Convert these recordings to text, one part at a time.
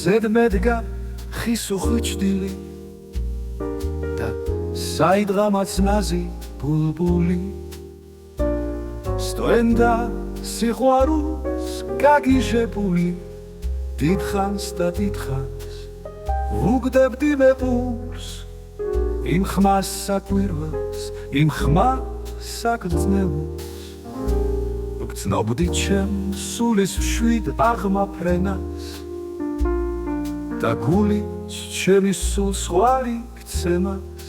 ზედმედგა ხის უხვიჩდილი და საიდღამაც ნაზი ბულბული სტოენდა სიყვარულს გაგიჟებული დიდხანს და დიდხანს ვუგდებდი მე პურს იმ ხმას საკვირველს იმ ხმას საგრძნელს ვგრძნობდი ჩემ სულის შვიდ აღმაფრენას და გული ჩემი სულ სხვარი გცემას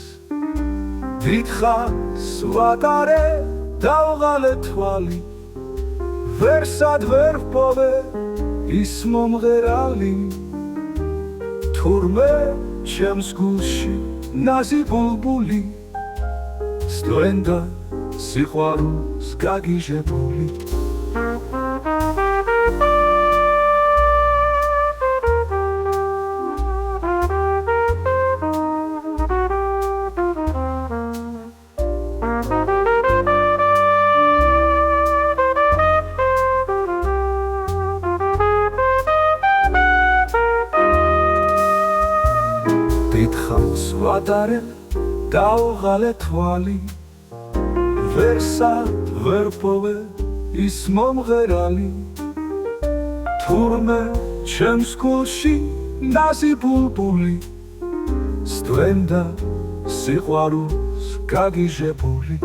დიდხანს ვატარე დავღალე თვალი ვერსად ვერ ვპოვე ის მომღერალი თურმე ჩემს გულში ნაზი ბულბული სტოენდა სიყვარულს გაგიჟებული დიდხანს ვატარე დავღალე თვალი ვერსად ვერ ვპოვე ის მომღერალი თურმე ჩემს გულში ნაზი ბულბული სტვენდა სიყვარულს გაგიჟებული